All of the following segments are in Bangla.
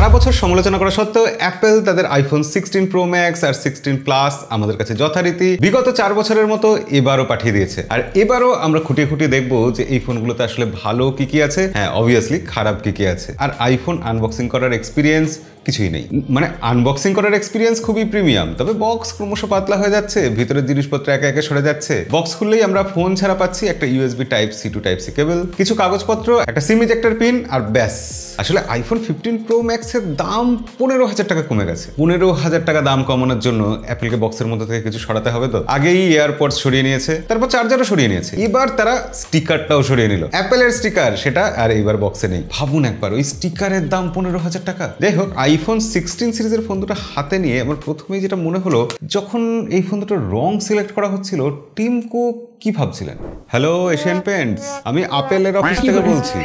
সারা বছর সমালোচনা করা সত্ত্বেও অ্যাপেল তাদের আইফোন 16 প্রো ম্যাক্স আর 16 প্লাস আমাদের কাছে যথারীতি বিগত 4 বছরের মতো এবারও পাঠিয়ে দিয়েছে। আর এবারও আমরা খুঁটিয়ে খুঁটিয়ে দেখবো যে এই ফোনগুলোতে আসলে ভালো কি কি আছে, হ্যাঁ অবভিয়াসলি খারাপ কি কি আছে। আর আইফোন আনবক্সিং করার এক্সপিরিয়েন্স কিছুই নেই, মানে আনবক্সিং করার এক্সপিরিয়েন্স খুবই প্রিমিয়াম, তবে বক্স ক্রমশ পাতলা হয়ে যাচ্ছে, ভিতরের জিনিসপত্র একে একে সরে যাচ্ছে। বক্স খুললেই আমরা ফোন ছাড়া পাচ্ছি একটা USB type C to type C cable, কিছু কাগজপত্র, একটা সিম ইজেক্টর পিন আর ব্যাস। আসলে আইফোন 15 প্রো ম্যাক্সের দাম 15,000 টাকা কমে গেছে। 15,000 টাকা দাম কমানোর জন্য অ্যাপেলকে বক্সের মধ্যে থেকে কিছু সরাতে হবে তো। আগেই এয়ারপডস সরিয়ে নিয়েছে, তারপর চার্জারও সরিয়ে নিয়েছে, এবার তারা স্টিকারটাও সরিয়ে নিল, অ্যাপেলের স্টিকার সেটা আর এইবার বক্সে নেই। ভাবুন একবার, ওই স্টিকারের দাম 15,000 টাকা। যাই হোক, আইফোন 16 সিরিজের ফোন দুটো হাতে নিয়ে আমার প্রথমেই যেটা মনে হলো, যখন এই ফোন দুটোর রং সিলেক্ট করা হচ্ছিল, টিম কুক কি ভাবছিলেন? হ্যালো এশিয়ান পেন্টস, আমি আপেলের অফিস থেকে বলছি।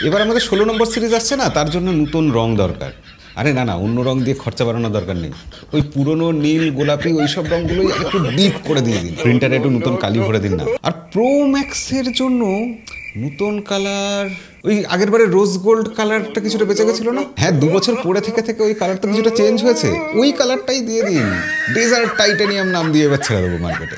এবার আমাদের 16 নম্বর সিরিজ আসছে না, তার জন্য নতুন রং দরকার। আরে না না, অন্য রং দিয়ে খরচা বাড়ানোর দরকার নেই, ওই পুরনো নীল গোলাপি ওইসব রঙগুলোই একটু ডিপ করে দিয়ে দিন, প্রিন্টারে একটু নতুন কালি ভরে দিন না। আর প্রো ম্যাক্সের জন্য নতুন কালার, ওই আগের বারে রোজ গোল্ড কালারটা কিছুটা বেঁচে গেছিল না? হ্যাঁ, 2 বছর পরে থেকে ওই কালারটা কিছুটা চেঞ্জ হয়েছে, ওই কালারটাই দিয়ে দিন। ডেজার্ট টাইটানিয়াম নাম দিয়ে এবার ছেড়ে দেবো মার্কেটে।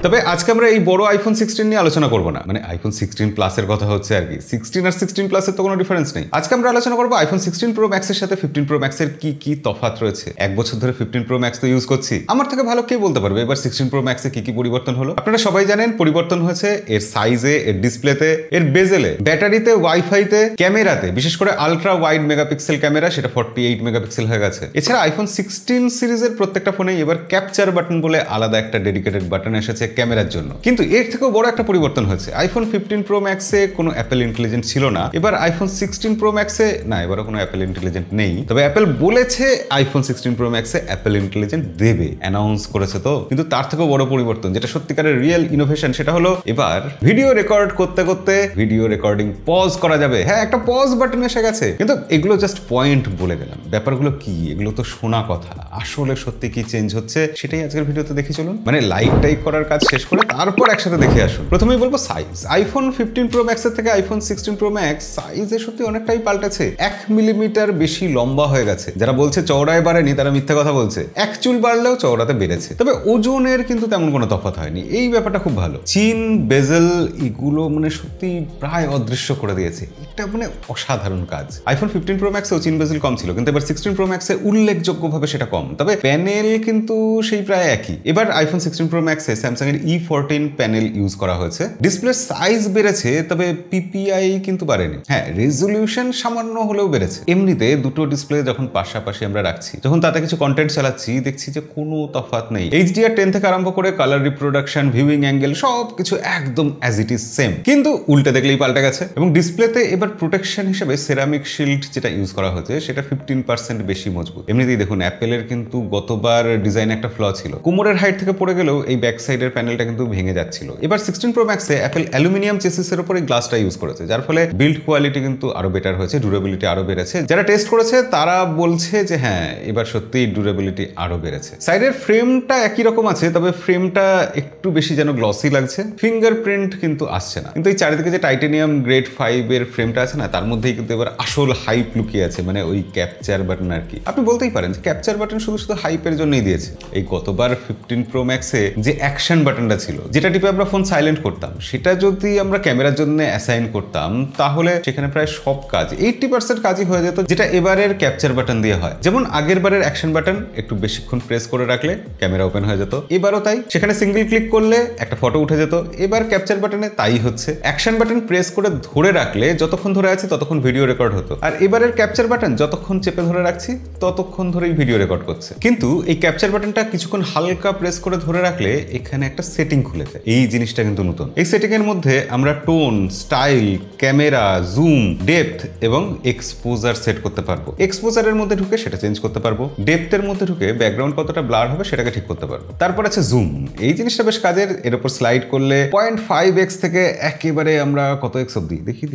তবে আজকে আমরা এই বড় আইফোন 16 নিয়ে আলোচনা করবো না, মানে আইফোন 16 প্লাসের কথা হচ্ছে আর কি। 16 আর 16 প্লাসের তো কোনো ডিফারেন্স নেই। আজকে আমরা আলোচনা করবো আইফোন 16 প্রো ম্যাক্সের সাথে 15 প্রো ম্যাক্সের কি কি তফাৎ রয়েছে। 1 বছর ধরে 15 প্রো ম্যাক্স তো ইউজ করছি, আমার থেকে ভালো কে বলতে পারবে এবার 16 প্রো ম্যাক্সে কি কি পরিবর্তন হলো। আপনারা সবাই জানেন পরিবর্তন হয়েছে এর সাইজে, এর ডিসপ্লেতে, এর বেজেলে, ব্যাটারিতে, ওয়াইফাইতে, ক্যামেরাতে, বিশেষ করে আলট্রা ওয়াইড মেগাপিক্সেল ক্যামেরা সেটা 48 মেগাপিক্সেল হয়ে গেছে। এছাড়া আইফোন 16 সিরিজের প্রত্যেকটা ফোনেই এবার ক্যাপচার বাটন বলে আলাদা একটা ডেডিকেটেড বাটন এসেছে ক্যামেরার জন্য। কিন্তু এর থেকেও বড় একটা পরিবর্তন হয়েছে, আইফোন 15 প্রো ম্যাক্সে কোনো অ্যাপেল ইন্টেলিজেন্ট ছিল না, এবার আইফোন 16 প্রো ম্যাক্সে না, এবারও কোনো অ্যাপেল ইন্টেলিজেন্ট নেই। তবে অ্যাপেল বলেছে আইফোন 16 প্রো ম্যাক্সে অ্যাপেল ইন্টেলিজেন্ট দেবে, অ্যানাউন্স করেছে তো। কিন্তু তার থেকেও বড় পরিবর্তন, যেটা সত্যিকারের রিয়েল ইনোভেশন, সেটা হলো এবার ভিডিও রেকর্ড করতে করতে ভিডিও রেকর্ডিং পজ করা যাবে। হ্যাঁ, একটা পজ বাটন এসে গেছে, কিন্তু এগুলো জাস্ট পয়েন্ট বলে গেলাম, ব্যাপারগুলো কি এগুলো তো শোনা কথা। আসলে সত্যি কি চেঞ্জ হচ্ছে সেটাই আজকের ভিডিওতে দেখে চলুন, মানে লাইক টাইক করার কাজ শেষ করে তারপর একসাথে দেখে আসুন। প্রথমেই বলবো সাইজ। আইফোন 15 প্রো ম্যাক্সের থেকে আইফোন 16 প্রো ম্যাক্স সাইজে সত্যি অনেকটাই পাল্টেছে, 1 মিলিমিটার বেশি লম্বা হয়ে গেছে। যারা বলছে চওড়ায় বাড়েনি তারা মিথ্যা কথা বলছে, 1 চুল বাড়লেও চওড়াতে বেড়েছে। তবে ওজনের কিন্তু তেমন কোনো তফাৎ হয়নি, এই ব্যাপারটা খুব ভালো। চিন, বেজেল এগুলো মানে সত্যি প্রায় অদৃশ্য করে দিয়েছে, এটা মানে অসাধারণ কাজ। আইফোন 15 প্রো ম্যাক্সেও চিন বেজেল কম ছিল, কিন্তু এবার 16 প্রো ম্যাক্সে উল্লেখযোগ্যভাবে সেটা কম, তবে প্যানেল কিন্তু সেই প্রায় একই। এবার আইফোন 16 প্রো ম্যাক্সে স্যামসাং এর E14 প্যানেল ইউজ করা হয়েছে, ডিসপ্লে সাইজ বেড়েছে তবে পিপিআই কিন্তু বাড়েনি। হ্যাঁ, রেজলিউশন সামান্য হলেও বেড়েছে। এমনিতে দুটো ডিসপ্লে যখন পাশাপাশি আমরা রাখছি, যখন তাতে কিছু কন্টেন্ট চালাচ্ছি, দেখছি যে কোনো তফাৎ নেই। HDR10 থেকে আরম্ভ করে কালার রিপ্রোডাকশন, ভিউইং অ্যাঙ্গেল সব কিছু একদম অ্যাজ ইট ইজ সেম, কিন্তু উল্টে দেখলেই পাল্টে গেছে। এবং ডিসপ্লেতে এবার প্রোটেকশন হিসেবে সেরামিক শিল্ড যেটা ইউজ করা হয়েছে সেটা 15% বেশি মজবুত। এমনিতেই দেখুন অ্যাপেলের কিন্তু গতবার ডিজাইন একটা ফ্ল ছিল, কোমরের হাইট থেকে পড়ে গেলেও এই ব্যাক সাইডের প্যানেলটা কিন্তু ভেঙে যাচ্ছিল। এবার 16 প্রো ম্যাক্সে অ্যাপেল অ্যালুমিনিয়াম চেসিসের উপর এই গ্লাসটা ইউজ করেছে, যার ফলে বিল্ড কোয়ালিটি কিন্তু আরো বেটার হয়েছে, ডিউরেবিলিটি আরো বেড়েছে। যারা টেস্ট করেছে তারা বলছে যে হ্যাঁ, এবার সত্যিই ডিউরেবিলিটি আরো বেড়েছে। সাইডের ফ্রেমটা একই রকম আছে, তবে ফ্রেমটা একটু বেশি যেন গ্লসি লাগছে, ফিঙ্গারপ্রিন্ট কিন্তু আসছে না। কিন্তু এই চারিদিকে যে টাইটানিয়াম গ্রেড 5 এর ফ্রেমটা আছে না, তার মধ্যেই কিন্তু এবার আসল হাইপ লুকিয়ে আছে, মানে ওই ক্যাপচার বাটন আর কি। আপনি বলতেই পারেন যে ক্যাপচার বাটন শুধু শুধু হাইপের জন্যই দিয়েছে। এই গতবার 15 প্রো ম্যাক্সে যে অ্যাকশন বাটনটা ছিল, যেটা টিপে আমরা ফোন সাইলেন্ট করতাম, সেটা যদি আমরা ক্যামেরার জন্য অ্যাসাইন করতাম, তাহলে সেখানে প্রায় সব কাজ 80% কাজই হয়ে যেত, যেটা এবারের ক্যাপচার বাটন দিয়ে হয়। যেমন আগের বারের অ্যাকশন বাটন একটু বেশিক্ষণ প্রেস করে রাখলে ক্যামেরা ওপেন হয়ে যেত, এবারও তাই। সেখানে সিঙ্গেল ক্লিক করলে একটা ফটো উঠে যেত, এবার ক্যাপচার বাটনে তাই হচ্ছে। অ্যাকশন বাটন প্রেস করে ধরে রাখলে যতক্ষণ ধরে আছি ততক্ষণ ভিডিও রেকর্ড হতো, আর এবারের ক্যাপচার বাটন যতক্ষণ চেপে ধরে রাখছি ততক্ষণ ধরেই ভিডিও রেকর্ড করছে। কিন্তু এই ক্যাপচার বাটনটা কিছুক্ষণ হালকা প্রেস করে ধরে রাখলে এখানে একটা সেটিং খুলে যায়, এই জিনিসটা কিন্তু নতুন। এই সেটিং এর মধ্যে আমরা tone, style, camera, zoom, depth এবং এক্সপোজার সেট করতে পারবো। এক্সপোজারের মধ্যে ঢুকে সেটা চেঞ্জ করতে পারবো, ডেপথের মধ্যে ঢুকে ব্যাকগ্রাউন্ড কতটা ব্লার হবে সেটাকে ঠিক করতে পারবো। তারপর আছে জুম, এই জিনিসটা বেশ কাজের। এর উপর স্লাইড করলে 0.5x থেকে একেবারে আমরা কত এক্স অব্দি, দেখি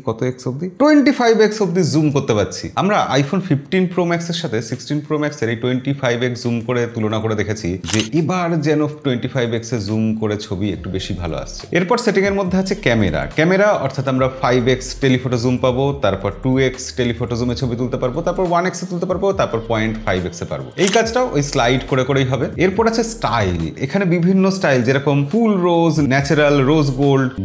কত এক্স অব্দি, 25x অব্দি জুম করতে পারছি। আমরা আইফোন 15 প্রো ম্যাক্সের সাথে 16 প্রো ম্যাক্সের এই 25x জুম করে তুলনা করে দেখেছি যে এবার যেন 25x এ জুম করে ছবি একটু বেশি ভালো আসছে। এরপর সেটিং এর মধ্যে আছে ক্যামেরা অর্থাৎ আমরা 5x টেলিফটো জুম পাবো, তারপর 2x টেলিফটো জুমে ছবি তুলতে পারবো, তারপর 1x এ তুলতে পারবো, তারপর 0.5x এ পারবো। এই কাজটাও ওই স্লাইড করে করেই হবে। এরপর আছে স্টাইল। এখানে বিভিন্ন স্টাইল যেরকম ফুল রোজ, ন্যাচারাল, রোজ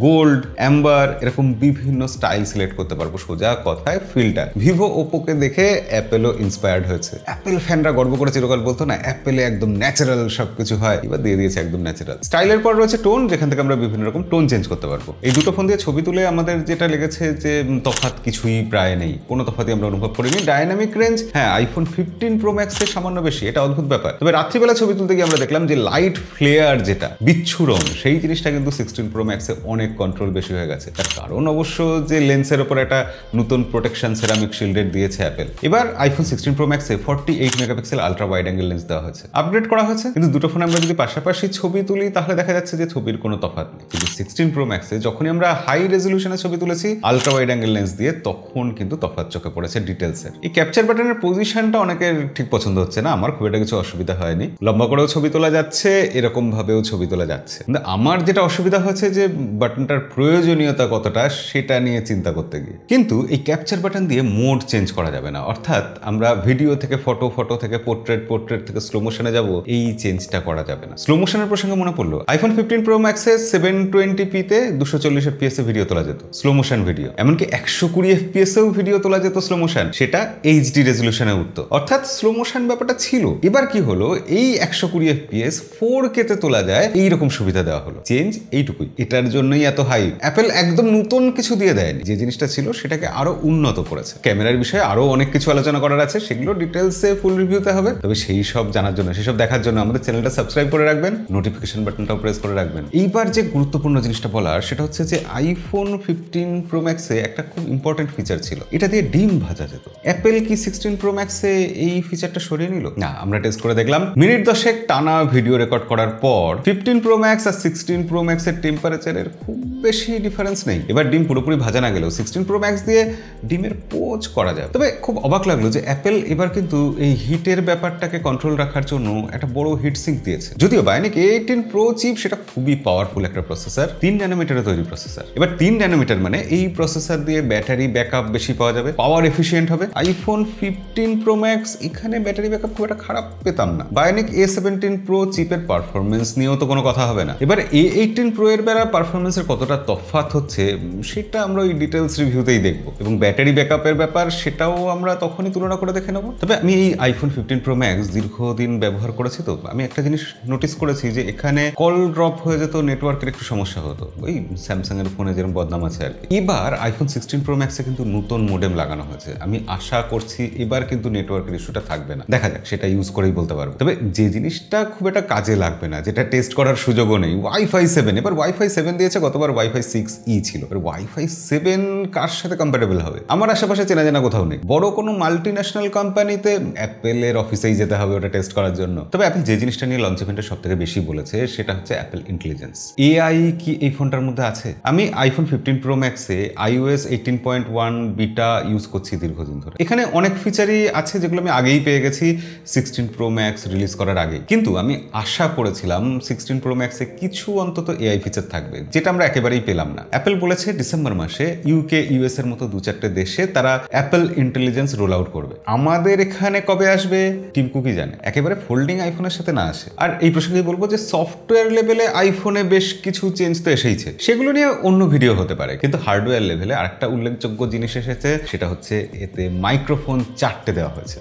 গোল্ড, অ্যাম্বার, এরকম বিভিন্ন স্টাইল সিলেক্ট করতে পারবো। সোজা কথায় ফিল্টার। ভিভো ওপোকে দেখে অ্যাপেলও ইন্সপায়ার্ড হয়েছে। অ্যাপেল ফ্যানরা গর্ব করে চিরকাল বলতো না অ্যাপেলে একদম ন্যাচারাল সবকিছু হয়, এবার দিয়ে দিয়েছে একদম ন্যাচারাল। স্টাইলের পর রয়েছে টোন, যেখান থেকে আমরা বিভিন্ন রকম টোন চেঞ্জ করতে পারবো। এই দুটো ফোন দিয়ে ছবি তুলে আমাদের যেটা লেগেছে যে তফাৎ কিছুই প্রায় নেই, কোনো তফাৎই আমরা অনুভব করিনি। ডায়নামিক রেঞ্জ হ্যাঁ আইফোন 15 প্রো ম্যাক্সের সামান্য বেশি, এটা অদ্ভুত ব্যাপার। তবে রাত্রিবেলা ছবি তুলতে গিয়ে আমরা দেখলাম যে লাইট ফ্লেয়ার যেটা বিচ্ছুরণ, সেই জিনিসটা কিন্তু 16 প্রো ম্যাক্সে অনেক কন্ট্রোল বেশি হয়ে গেছে। তার কারণ অবশ্য যে লেন্সের উপর একটা নতুন প্রোটেকশন সেরামিক শিল্ডেড দিয়েছে অ্যাপেল। এবার আইফোন 16 প্রো ম্যাক্সে 48 megapixel ultra wide angle lens দেওয়া হয়েছে, আপগ্রেড করা হয়েছে। কিন্তু দুটো ফোনে আমরা যদি পাশাপাশি ছবি তুলি তাহলে দেখা যাচ্ছে যে ছবির কোনো তফাৎ নেই। কিন্তু 16 প্রো ম্যাক্সে যখনই আমরা হাই রেজলিউশনে ছবি তুলেছি আলট্রা ওয়াইড অ্যাঙ্গেল লেন্স দিয়ে, তখন কিন্তু তফাৎ চোখে পড়েছে ডিটেলসের। এই ক্যাপচার বাটনের পজিশনটা অনেকের ঠিক পছন্দ হচ্ছে না, আমার খুব একটা কিছু অসুবিধা হয়নি। লম্বা করেও ছবি তোলা যাচ্ছে, এরকম ভাবেও ছবি তোলা যাচ্ছে। কিন্তু আমার যেটা অসুবিধা হচ্ছে যে বাটনটার প্রয়োজনীয়তা কতটা সেটা নিয়ে চিন্তা করতে গিয়ে। কিন্তু এই ক্যাপচার বাটন দিয়ে মোড চেঞ্জ করা যাবে না, অর্থাৎ আমরা ভিডিও থেকে ফটো থেকে পোর্ট্রেট থেকে স্লো মোশনে যাব, এই চেঞ্জটা করা যাবে না। স্লো মোশনের প্রসঙ্গে মনে পড়লো আইফোন 15 প্রো ম্যাক্সে 720p তে 240 fps এ ভিডিও তোলা যেত, স্লো মোশন ভিডিও। এমনকি 120 fps এও ভিডিও তোলা যেত স্লো মোশন, সেটা এইচডি রেজলিউশনে উঠতো, অর্থাৎ স্লো মোশন ব্যাপারটা ছিল। এবার কি হলো, এই 120 fps 4K তে তোলা যায় এইরকম সুবিধা দেওয়া হলো। চেঞ্জ এইটুকুই, এটার জন্যই এত হাই। অ্যাপেল একদম নতুন কিছু দিয়ে দেয়নি, যে জিনিসটা ছিল সেটাকে আরো উন্নত করেছে। ক্যামেরার বিষয়ে আরো অনেক কিছু আলোচনা করার আছে, সেগুলো ডিটেলসে ফুল রিভিউতে হবে। তবে সেই সব জানার জন্য, সেসব দেখার জন্য আমাদের চ্যানেলটা সাবস্ক্রাইব করে রাখবেন, নোটিফিকেশন বাটনটাও প্রেস করে রাখবেন। এইবার যে গুরুত্বপূর্ণ জিনিসটা বলার সেটা হচ্ছে যে আইফোন 15 প্রো ম্যাক্সে একটা খুব ইম্পর্টেন্ট ফিচার ছিল, এটা দিয়ে ডিম ভাজা যেত। অ্যাপেল কি 16 প্রো ম্যাক্সে এই ফিচারটা সরিয়ে নিল? না, আমরা টেস্ট করে দেখলাম। মিনিট 10 টানা ভিডিও রেকর্ড করার পর 15 প্রো ম্যাক্স আর 16 প্রো ম্যাক্সের টেম্পারেচারের খুব বেশি ডিফারেন্স নেই। এবার ডিম পুরোপুরি ভাজা না গেলেও 16 প্রো ম্যাক্স দিয়ে ডিমের পোচ করা যায়। তবে খুব অবাক লাগলো যে অ্যাপেল এবার কিন্তু এই হিটের ব্যাপারটাকে কন্ট্রোল রাখার জন্য একটা বড় হিট সিঙ্ক দিয়েছে। যদিও বায়োনিক A18 প্রো চিপ সেটা খুবই পাওয়ারফুল একটা প্রসেসর, 3 ন্যানোমিটারে তৈরি প্রসেসর। এবার 3 ন্যানোমিটার মানে এই প্রসেসর দিয়ে ব্যাটারি ব্যাকআপ বেশি পাওয়া যাবে, পাওয়ার এফিশিয়েন্ট হবে। আইফোন 15 প্রো ম্যাক্স এখানে ব্যাটারি ব্যাকআপ খুব একটা খারাপ পেতাম না। বায়োনিক A17 প্রো চিপের পারফরমেন্স নিয়েও তো কোনো কথা হবে না। এবার A18 প্রো এর বেলা পারফরমেন্সের কতটা তফাৎ হচ্ছে সেটা আমরা ওই ডিটেলস রিভিউতেই দেখবো, এবং ব্যাটারি ব্যাকআপের ব্যাপার সেটাও আমরা তখনই তুলনা করে দেখে নেবো। তবে আমি এই আইফোন 15 প্রো ম্যাক্স দীর্ঘদিন ব্যবহার করেছি, তো আমি একটা জিনিস নোটিস করেছি যে এখানে কল ড্রপ হয়ে যেত, নেটওয়ার্কের একটু সমস্যা হতো, ওই স্যামসাং এর ফোনে যেরকম বদনাম আছে আর কি। এবার আইফোন 16 প্রো ম্যাক্সে কিন্তু নতুন মোডেম লাগানো হয়েছে, আমি আশা করছি এবার কিন্তু নেটওয়ার্কের ইস্যুটা থাকবে না। দেখা যাক, সেটা ইউজ করেই বলতে পারবো। তবে যে জিনিসটা খুব একটা কাজে লাগবে না, যেটা টেস্ট করার সুযোগও নেই, ওয়াইফাই 7। এবার ওয়াইফাই 7 দিয়েছে, গতবার ওয়াইফাই 6E ছিল। এবার ওয়াইফাই 7 কার সাথে কম্প্যাটেবল হবে? আমার আশেপাশে চেনা জানা কোথাও নেই। বড় কোনো মাল্টি ন্যাশনাল কোম্পানিতে অ্যাপেলের অফিসেই যেতে হবে ওটা টেস্ট করার জন্য। তবে অ্যাপেল যে জিনিসটা নিয়ে লঞ্চ ইভেন্টে সব থেকে বেশি বলেছে সেটা হচ্ছে অ্যাপেল ইন্টেলিজেন্স। এআই কি এই ফোনটার মধ্যে আছে? আমি আইফোন 15 প্রো ম্যাক্সে iOS 18.1 বিটা ইউজ করছি দীর্ঘদিন ধরে। এখানে অনেক ফিচারই আছে যেগুলো আমি আগেই পেয়ে গেছি 16 প্রো ম্যাক্স রিলিজ করার আগে। কিন্তু আমি আশা করেছিলাম 16 প্রো ম্যাক্সে কিছু অন্তত এআই ফিচার থাকবে, যেটা আমরা একেবারেই পেলাম না। অ্যাপেল বলেছে ডিসেম্বর মাসে ইউকে ইউএস এর মতো 2-4টে দেশে তারা অ্যাপেল ইন্টেলিজেন্স রোল আউট করবে। আমাদের এখানে কবে আসবে টিম কুকি জানে, একেবারে ফোল্ডিং আইফোনের সাথে না আসে। আর এই প্রসঙ্গে বলবো যে সফটওয়্যার লেভেলে আইফোনে বেশ কিছু চেঞ্জ তো এসেইছে, সেগুলো নিয়ে অন্য ভিডিও হতে পারে। কিন্তু হার্ডওয়্যার লেভেলে আরেকটা উল্লেখযোগ্য জিনিস এসেছে, সেটা হচ্ছে এতে মাইক্রোফোন 4টে দেওয়া হয়েছে।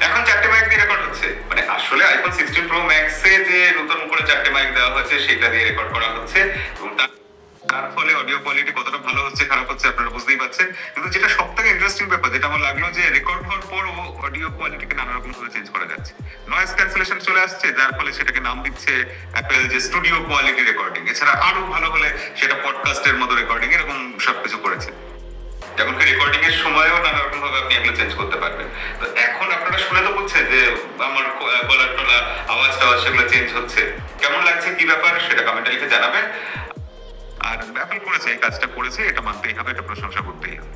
এখন 4টে মাইক দিয়ে রেকর্ড হচ্ছে, মানে আসলে আইফোন 16 প্রো ম্যাক্সে যে নতুন করে 4টে মাইক দেওয়া হয়েছে সেটা দিয়ে রেকর্ড করা হচ্ছে, এবং তার ফলে অডিও কোয়ালিটি কতটা ভালো হচ্ছে খারাপ হচ্ছে আপনারা বুঝতেই পারছেন। কিন্তু যেটা সবথেকে ইন্টারেস্টিং ব্যাপার, যেটা আমার লাগলো, যে রেকর্ড হওয়ার পরও অডিও কোয়ালিটিকে নানা রকম ভাবে চেঞ্জ করা যাচ্ছে। নয়েজ ক্যান্সেলেশন চলে আসছে, যার ফলে সেটাকে নাম দিচ্ছে অ্যাপেল যে স্টুডিও কোয়ালিটি রেকর্ডিং। এছাড়া আরো ভালো হলে সেটা পডকাস্টের মতো রেকর্ডিং, এরকম সবকিছু করেছে। এমনকি রেকর্ডিং এর সময়ও নানা রকম ভাবে আপনি এগুলো চেঞ্জ করতে পারবেন। তো এখন আপনারা শুনে তো বুঝছেন যে আমার গলার টলা আওয়াজ টাওয়াজ সেগুলো চেঞ্জ হচ্ছে। কেমন লাগছে, কি ব্যাপার, সেটা কমেন্টে লিখে জানাবেন। আর অ্যাপেল করেছে, এই কাজটা করেছে, এটা মানতেই হবে, এটা প্রশংসা করতেই হবে।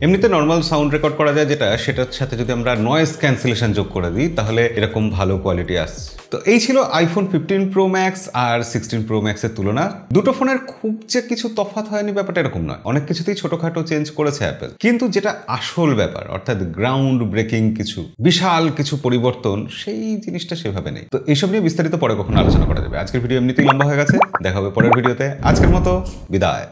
এমনিতে নর্মাল সাউন্ড রেকর্ড করা যায় যেটা, সেটার সাথে যদি আমরা নয়েজ ক্যান্সেলেশন যোগ করে দিই তাহলে এরকম ভালো কোয়ালিটি আসছে। তো এই ছিল আইফোন 15 প্রো ম্যাক্স আর 16 প্রো ম্যাক্সের তুলনা। দুটো ফোনের খুব যে কিছু তফাৎ হয়নি ব্যাপারটা এরকম নয়, অনেক কিছুতেই ছোটখাটো চেঞ্জ করেছে অ্যাপেল, কিন্তু যেটা আসল ব্যাপার অর্থাৎ গ্রাউন্ড ব্রেকিং কিছু বিশাল কিছু পরিবর্তন, সেই জিনিসটা সেভাবে নেই। তো এইসব নিয়ে বিস্তারিত পরে কখনো আলোচনা করা যাবে। আজকের ভিডিও এমনিতেই লম্বা হয়ে গেছে, দেখা হবে পরের ভিডিওতে। আজকের মতো বিদায়।